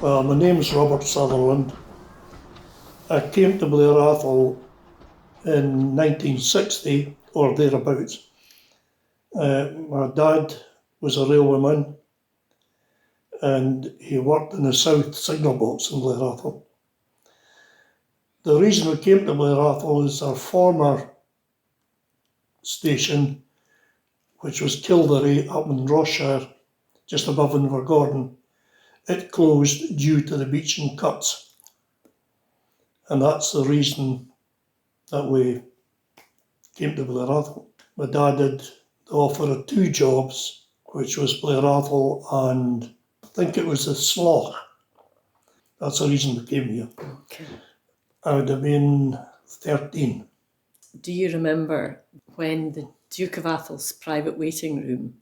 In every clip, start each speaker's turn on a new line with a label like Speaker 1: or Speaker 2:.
Speaker 1: Well, my name's Robert Sutherland. I came to Blair Atholl in 1960 or thereabouts. My dad was a railwayman and he worked in the South Signal Box in Blair Atholl. The reason we came to Blair Atholl is our former station, which was Kildare up in Rossshire, just above Invergordon. It closed due to the Beeching cuts. And that's the reason that we came to Blair Atholl. My dad had the offer of two jobs, which was Blair Atholl and I think it was the Slough. That's the reason we came here.
Speaker 2: Okay.
Speaker 1: I would have been 13.
Speaker 2: Do you remember when the Duke of Atholl's private waiting room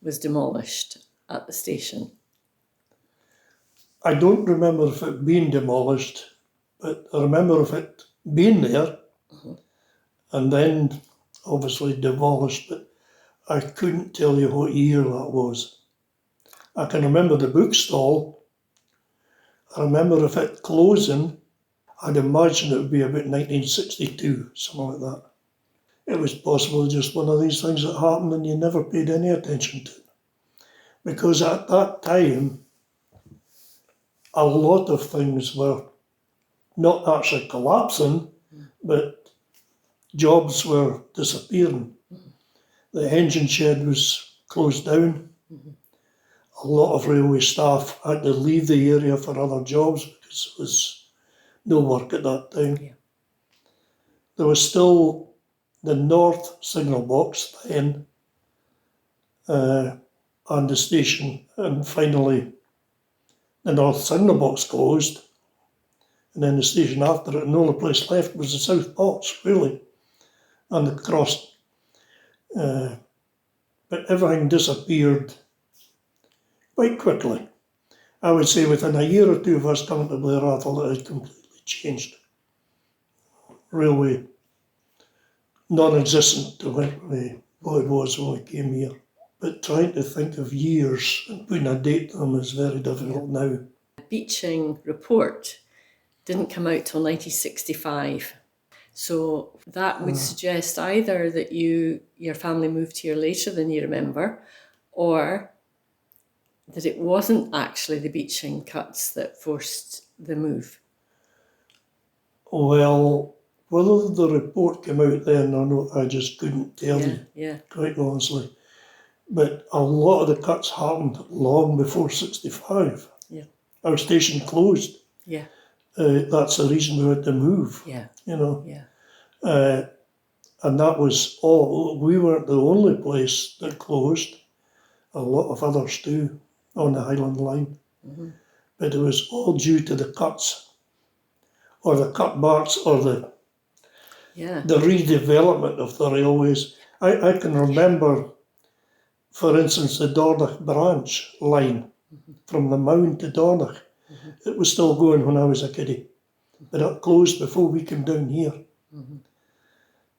Speaker 2: was demolished at the station?
Speaker 1: I don't remember if it being demolished, but I remember of it being there and then obviously demolished, but I couldn't tell you what year that was. I can remember the bookstall. I remember if it closing, I'd imagine it would be about 1962, something like that. It was possibly just one of these things that happened and you never paid any attention to. Because at that time, a lot of things were not actually collapsing, but jobs were disappearing. The engine shed was closed down. A lot of railway staff had to leave the area for other jobs because there was no work at that time.
Speaker 2: Yeah.
Speaker 1: There was still the North Signal Box then, and the station, and finally the North Signal Box closed, and then the station after it, and the only place left was the South Box, really, and the cross. But everything disappeared quite quickly. I would say within a year or two of us coming to Blair Atholl, it had completely changed. Railway non-existent to what it was when we came here. But trying to think of years and putting a date on them is very difficult now.
Speaker 2: The Beeching report didn't come out till 1965. So that would suggest either that your family moved here later than you remember, or that it wasn't actually the Beeching cuts that forced the move.
Speaker 1: Well, whether the report came out then or not, I just couldn't tell you, quite honestly. But a lot of the cuts happened long before 65.
Speaker 2: Yeah.
Speaker 1: Our station closed.
Speaker 2: Yeah.
Speaker 1: That's the reason we had to move.
Speaker 2: Yeah.
Speaker 1: You know.
Speaker 2: Yeah.
Speaker 1: And that was all. We weren't the only place that closed. A lot of others too on the Highland Line. But it was all due to the cuts, or the cutbacks, or the redevelopment of the railways. I can remember, for instance, the Dornoch branch line from the Mound to Dornoch. It was still going when I was a kiddie, but it closed before we came down here.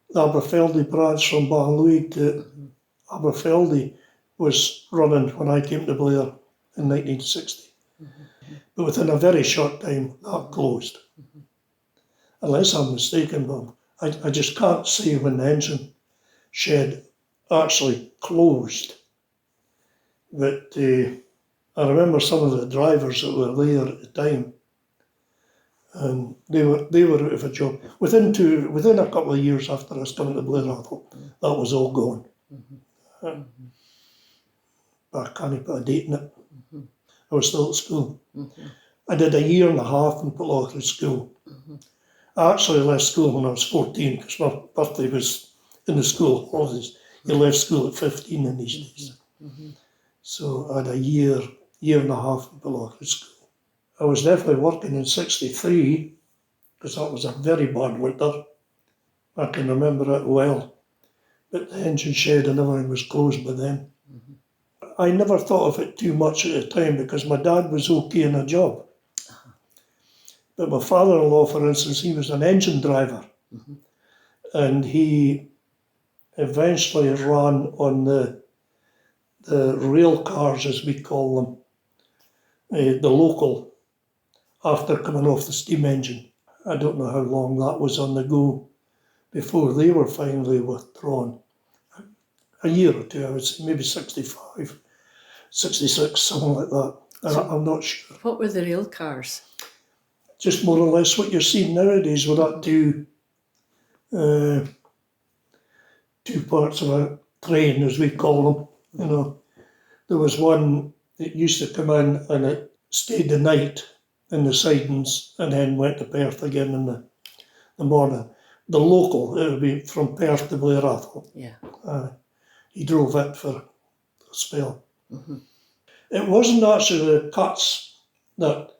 Speaker 1: The Aberfeldy branch from Bahalui to Aberfeldy was running when I came to Blair in 1960. But within a very short time, that closed. Unless I'm mistaken, Bob, I just can't say when the engine shed actually closed. But I remember some of the drivers that were there at the time, and they were out of a job. Within a couple of years after us coming to Blair Atholl, that was all gone. I can't put a date in it. I was still at school. I did a year and a half in Pitlochry School. I actually left school when I was 14 because my birthday was in the school holidays. You left school at 15 in these days. So I had a year and a half in Pitlochry School. I was definitely working in 63 because that was a very bad winter. I can remember it well. But the engine shed and everything was closed by then. I never thought of it too much at the time because my dad was okay in a job. But my father-in-law, for instance, he was an engine driver. And he eventually ran on the rail cars, as we call them, the local after coming off the steam engine. I don't know how long that was on the go before they were finally withdrawn. A year or two, I would say, maybe 65, 66, something like that. I'm not sure.
Speaker 2: What were the rail cars?
Speaker 1: Just more or less what you're seeing nowadays with that two parts of a train, as we call them. You know, there was one that used to come in and it stayed the night in the sidings and then went to Perth again in the morning. The local, it would be from Perth to Blair Atholl.
Speaker 2: Yeah.
Speaker 1: He drove it for a spell. It wasn't actually the cuts that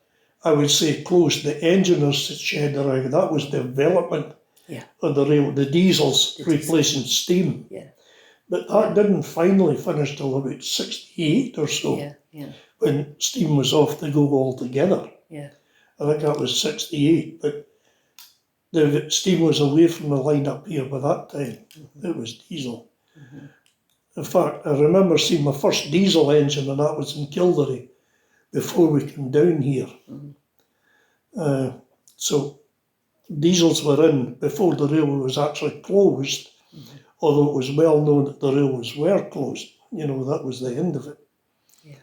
Speaker 1: I would say closed the engine or shed around. That was development of the rail, the diesels replacing steam.
Speaker 2: Yeah.
Speaker 1: But that didn't finally finish till about 68 or so, when steam was off the go altogether.
Speaker 2: Yeah.
Speaker 1: I think that was 68, but the steam was away from the line up here by that time. It was diesel. In fact, I remember seeing my first diesel engine, and that was in Kildare before we came down here. So diesels were in before the railway was actually closed, although it was well known that the railways were closed. You know, that was the end of it.
Speaker 2: Yeah.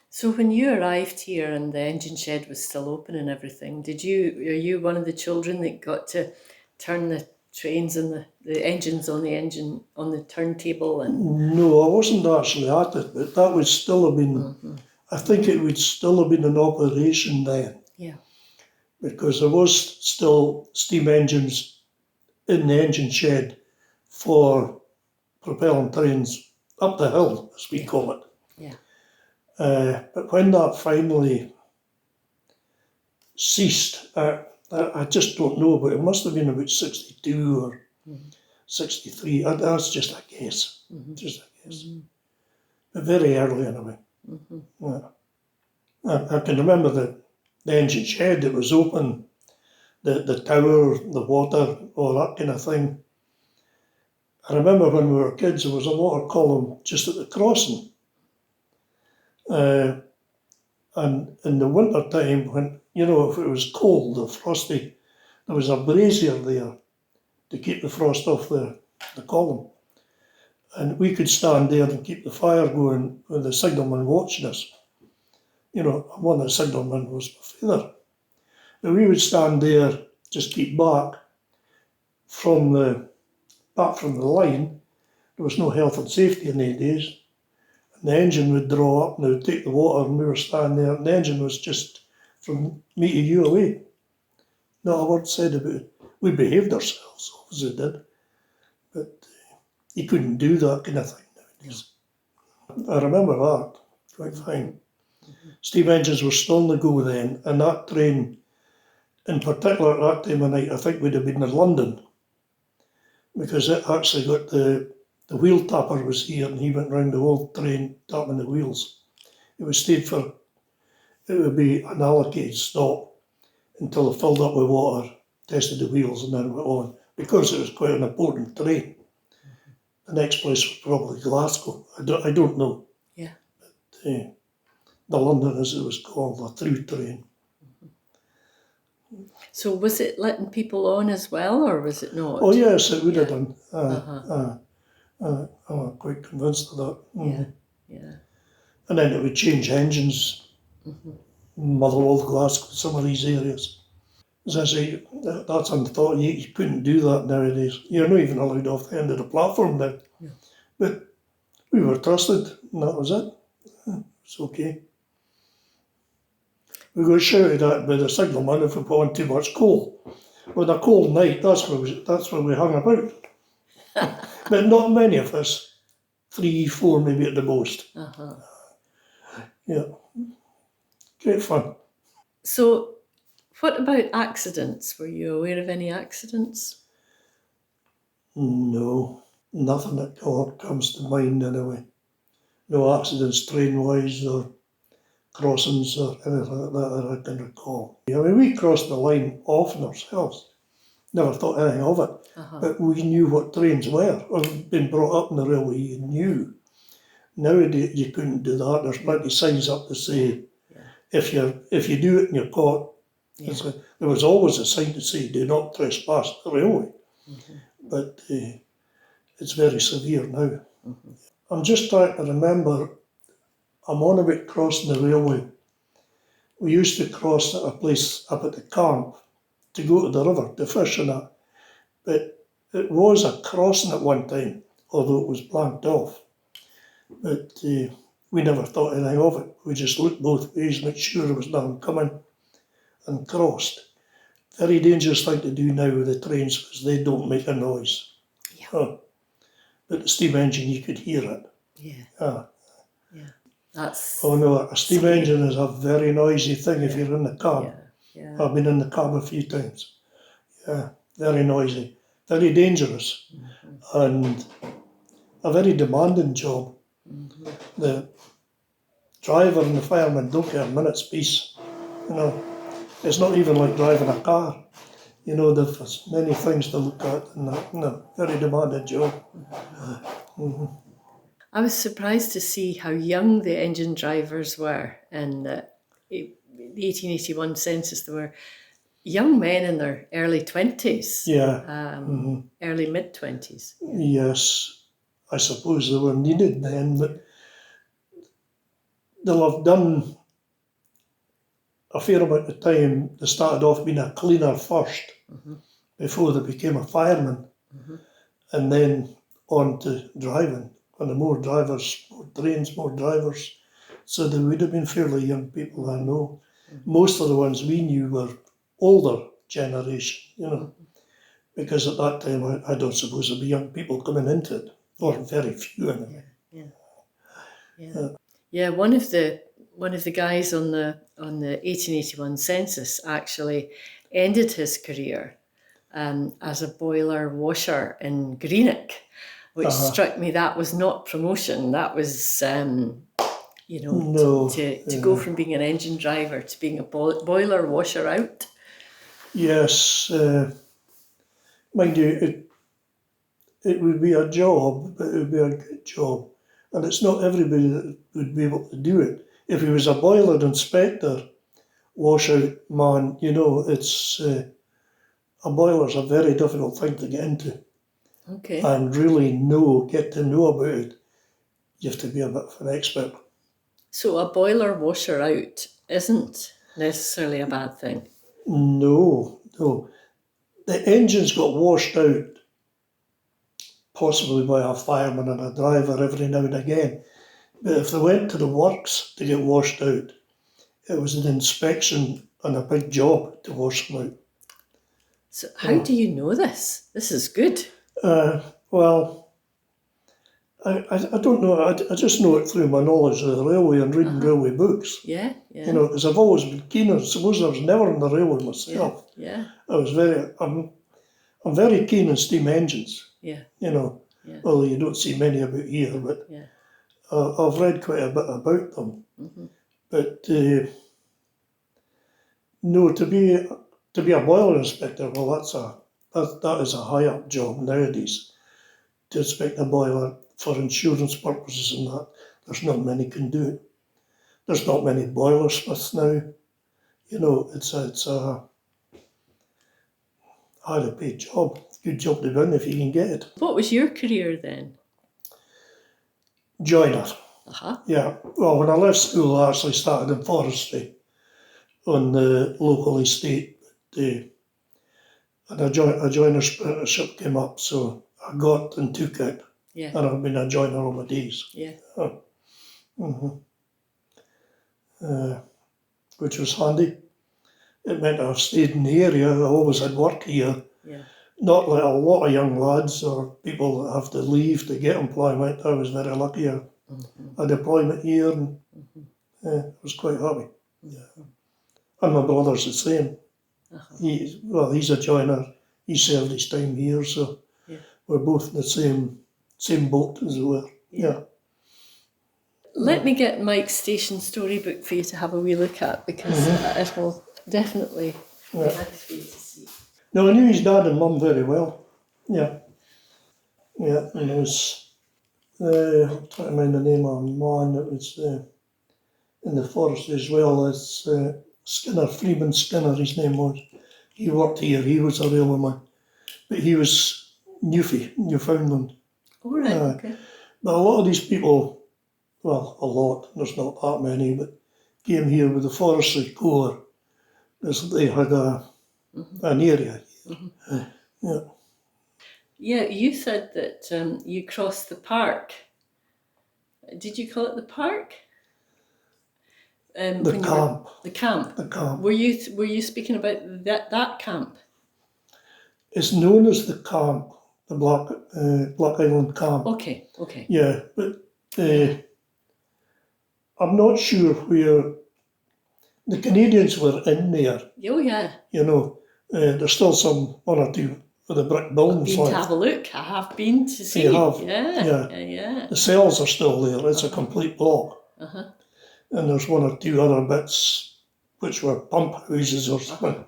Speaker 2: So when you arrived here and the engine shed was still open and everything, were you one of the children that got to turn the trains and the engines on the turntable? And
Speaker 1: no, I wasn't actually at it, but that would still have been, I think it would still have been in operation then.
Speaker 2: Yeah.
Speaker 1: Because there was still steam engines in the engine shed for propelling trains up the hill, as we call it.
Speaker 2: Yeah.
Speaker 1: But when that finally ceased, I just don't know, but it must have been about 62 or 63. That's just a guess. Just a guess. But very early anyway. Yeah. I can remember the engine shed that was open, the tower, the water, all that kind of thing. I remember when we were kids, there was a water column just at the crossing. And in the winter time, when, you know, if it was cold or frosty, there was a brazier there to keep the frost off the column. And we could stand there and keep the fire going with the signalman watching us. You know, one of the signalmen was my father. But we would stand there, just keep back from the line. There was no health and safety in the days. And the engine would draw up and it would take the water and we were standing there and the engine was just from me to you away. Not a word said about it. We behaved ourselves, obviously did. But you couldn't do that kind of thing nowadays. I remember that quite fine. Steam engines were still on the go then, and that train, in particular at that time of night, I think would have been in London, because it actually got the wheel tapper was here, and he went round the whole train tapping the wheels. It was stayed for, it would be an allocated stop until it filled up with water, tested the wheels, and then it went on, because it was quite an important train. The next place was probably Glasgow. I don't know.
Speaker 2: Yeah.
Speaker 1: But, the London, as it was called, a through train.
Speaker 2: So was it letting people on as well, or was it not?
Speaker 1: Oh yes, it would have done. I'm quite convinced of that.
Speaker 2: Yeah.
Speaker 1: And then it would change engines, Motherwell, Glasgow, some of these areas. As I say, that's unthought. You couldn't do that nowadays. You're not even allowed off the end of the platform now.
Speaker 2: Yeah.
Speaker 1: But we were trusted, and that was it. It's okay. We got shouted at by the signalman if we put on too much coal. On a cold night, that's where we hung about. But not many of us. 3, 4 maybe at the most. Yeah. Great fun.
Speaker 2: So what about accidents? Were you aware of any accidents?
Speaker 1: No, nothing that comes to mind anyway. No accidents train-wise or crossings or anything like that I can recall. I mean, we crossed the line often ourselves. Never thought anything of it. But we knew what trains were. We've been brought up in the railway, you knew. Nowadays you couldn't do that. There's plenty of signs up to say if you do it and you're caught,
Speaker 2: Yeah.
Speaker 1: There was always a sign to say, do not trespass the railway, but it's very severe now. I'm just trying to remember, I'm on about crossing the railway. We used to cross at a place up at the camp to go to the river to fish and that, but it was a crossing at one time, although it was blanked off. But we never thought anything of it. We just looked both ways, made sure there was nothing coming, and crossed. Very dangerous thing to do now with the trains because they don't make a noise.
Speaker 2: Yeah.
Speaker 1: But the steam engine, you could hear it.
Speaker 2: Yeah. Yeah. That's.
Speaker 1: Oh no, a steam
Speaker 2: scary.
Speaker 1: engine is a very noisy thing if you're in the cab.
Speaker 2: Yeah.
Speaker 1: I've been in the cab a few times. Yeah, very noisy, very dangerous, and a very demanding job. The driver and the fireman don't get a minute's peace. You know, it's not even like driving a car. You know, there's many things to look at, and very demanding job.
Speaker 2: I was surprised to see how young the engine drivers were in the 1881 census. There were young men in their early 20s,
Speaker 1: Yeah.
Speaker 2: early mid-20s.
Speaker 1: Yes, I suppose they were needed then, but they'll have done a fair amount of time. They started off being a cleaner first before they became a fireman, and then on to driving. And the more drivers, more trains, more drivers. So they would have been fairly young people, I know. Most of the ones we knew were older generation, you know, because at that time I don't suppose there'd be young people coming into it, or very few anyway.
Speaker 2: Yeah, one of the guys on the 1881 census actually ended his career as a boiler washer in Greenock, which struck me that was not promotion. That was to go from being an engine driver to being a boiler washer out.
Speaker 1: Yes, mind you, it would be a job, but it would be a good job. And it's not everybody that would be able to do it. If he was a boiler inspector, washout man, you know, it's a boiler's a very difficult thing to get into.
Speaker 2: Okay.
Speaker 1: And really get to know about it. You have to be a bit of an expert.
Speaker 2: So a boiler washer out isn't necessarily a bad thing?
Speaker 1: No. The engines got washed out, possibly by a fireman and a driver every now and again. But if they went to the works to get washed out, it was an inspection and a big job to wash them out.
Speaker 2: So how do you know this? This is good.
Speaker 1: Well, I don't know. I just know it through my knowledge of the railway and reading railway books.
Speaker 2: Yeah.
Speaker 1: You know, because I've always been keen. I suppose I was never on the railway myself.
Speaker 2: Yeah.
Speaker 1: I'm very keen on steam engines.
Speaker 2: Yeah.
Speaker 1: You know,
Speaker 2: Yeah.
Speaker 1: although you don't see many about here, but
Speaker 2: Yeah.
Speaker 1: I've read quite a bit about them. But no, to be a boiler inspector, well, that is a high up job nowadays. To inspect a boiler for insurance purposes and that, there's not many can do it. There's not many boiler smiths now. You know, it's a highly paid job. Good job to win if you can get it.
Speaker 2: What was your career then?
Speaker 1: Joiner. Yeah. Well, when I left school, I actually started in forestry on the local estate. And a joiner's apprenticeship came up, so I got and took it.
Speaker 2: Yeah.
Speaker 1: And I've been a joiner all my days.
Speaker 2: Yeah.
Speaker 1: Which was handy. It meant I stayed in the area. I always had work here.
Speaker 2: Yeah.
Speaker 1: Not like a lot of young lads or people that have to leave to get employment. I was very lucky. I had employment here and I was quite happy. Yeah. And my brother's the same. He's a joiner. He served his time here, so we're both in the same boat as it were. Yeah.
Speaker 2: Let me get Mike's station storybook for you to have a wee look at, because it will definitely be nice for you to see.
Speaker 1: No, I knew his dad and mum very well. Yeah. Yeah, and it was, I'm trying to remember the name of the man that was in the forest as well. It's Skinner, Freeman Skinner, his name was. He worked here, he was a railwayman. But he was Newfoundland.
Speaker 2: All right, okay.
Speaker 1: But a lot of these people, well, a lot, there's not that many, but came here with the Forestry Corps because they had an area here. Yeah.
Speaker 2: Yeah, you said that you crossed the park. Did you call it the park?
Speaker 1: The camp.
Speaker 2: The camp.
Speaker 1: The camp.
Speaker 2: Were you speaking about that camp?
Speaker 1: It's known as the camp, the Black Island camp.
Speaker 2: Okay.
Speaker 1: Yeah, but I'm not sure where the Canadians were in there.
Speaker 2: Oh yeah.
Speaker 1: You know, there's still one or two of the brick buildings
Speaker 2: I've been to
Speaker 1: left.
Speaker 2: have a look. I have been to see.
Speaker 1: You have?
Speaker 2: Yeah.
Speaker 1: The cells are still there. It's a complete block.
Speaker 2: Uh-huh.
Speaker 1: And there's one or two other bits which were pump houses or something.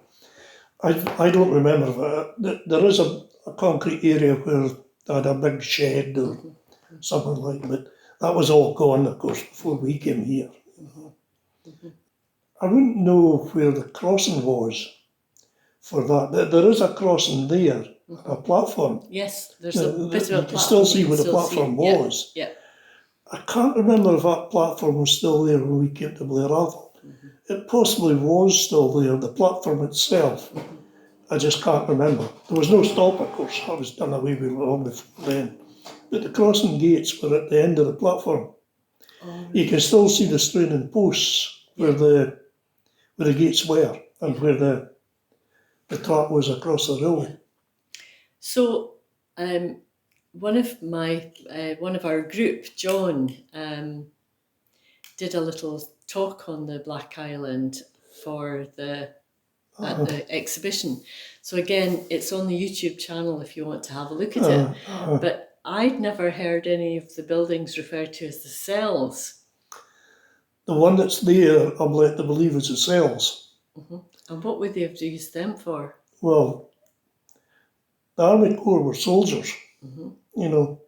Speaker 1: I don't remember. There is a concrete area where they had a big shed or something like that. But that was all gone, of course, before we came here. I wouldn't know where the crossing was for that. There is a crossing there, a platform.
Speaker 2: Yes, there's a bit of a platform.
Speaker 1: You can still see where the platform was.
Speaker 2: Yeah.
Speaker 1: I can't remember if that platform was still there when we came to Blair Atholl. It possibly was still there, the platform itself. I just can't remember. There was no stop, of course. I was done away with long before then. But the crossing gates were at the end of the platform. You can still see the straining posts where the gates were and where the track was across the railway.
Speaker 2: So, one of our group, John, did a little talk on the Black Island for at the exhibition. So again, it's on the YouTube channel if you want to have a look at it. But I'd never heard any of the buildings referred to as the cells.
Speaker 1: The one that's there, I'm led to believe, is the cells.
Speaker 2: And what would they have used them for?
Speaker 1: Well, the Army Corps were soldiers, you know,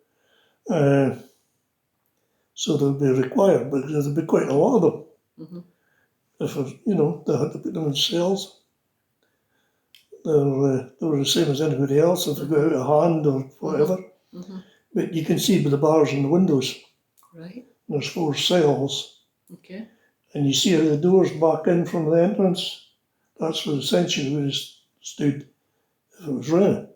Speaker 1: so they'd be required, but there'd be quite a lot of them. If they had to put them in cells. They were the same as anybody else if they got out of hand or whatever. But you can see by the bars in the windows.
Speaker 2: Right.
Speaker 1: There's 4 cells.
Speaker 2: Okay.
Speaker 1: And you see the doors back in from the entrance. That's where essentially we stood if it was raining.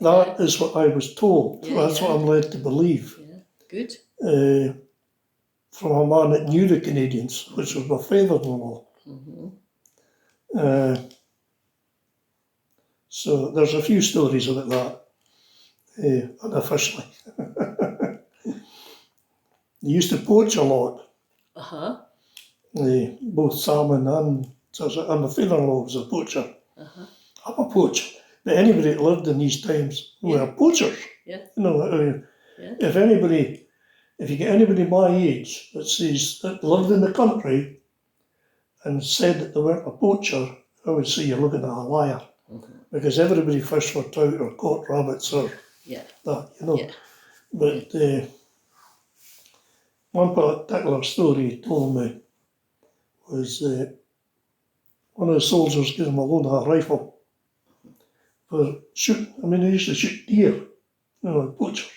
Speaker 1: That is what I was told. That's what I'm led to believe.
Speaker 2: Yeah, good.
Speaker 1: From a man that knew the Canadians, which was my father-in-law. So there's a few stories about that, unofficially. They used to poach a lot. Both salmon and my father-in-law was a poacher. I'm a poacher. But anybody that lived in these times were poachers.
Speaker 2: Yeah.
Speaker 1: You know, if you get anybody my age that lived in the country and said that they weren't a poacher, I would say you're looking at a liar. Because everybody fished for trout or caught rabbits or that, you know. But one particular story he told me was one of the soldiers gave him a loan of a rifle for shooting. I mean, they used to shoot deer, poachers.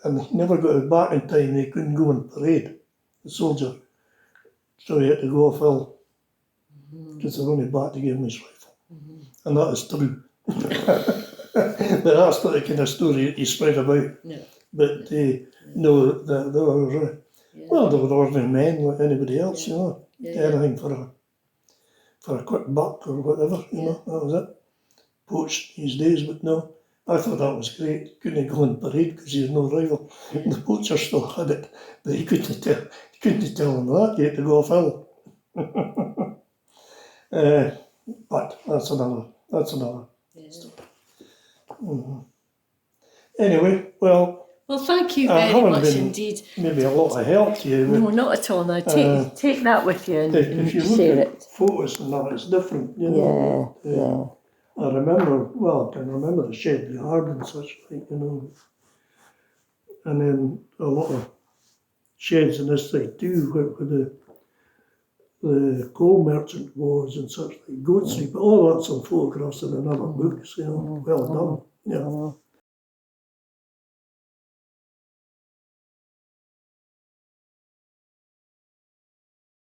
Speaker 1: And he never got it back in time. He couldn't go on parade, the soldier. So he had to go off ill. Because they're only back to give him his rifle. And that is true. But that's not the kind of story that you spread about. But they were, they were ordinary men like anybody else, anything for a quick buck or whatever, that was it. Poached these days, but no. I thought that was great. Couldn't go on parade because he had no rifle. The poacher still had it, but he couldn't tell him that. He had to go off ill. But that's another story. Anyway, well,
Speaker 2: thank you very much indeed.
Speaker 1: Maybe a lot of help to you.
Speaker 2: No, not at all. Now take that with you and
Speaker 1: if you
Speaker 2: share
Speaker 1: look
Speaker 2: it.
Speaker 1: at photos and that, it's different, I can remember the shed yard and such like, and then a lot of sheds in this side too, where the coal merchant was and such like Goat Street, but all that's on photographs in another book, so well done. Yeah.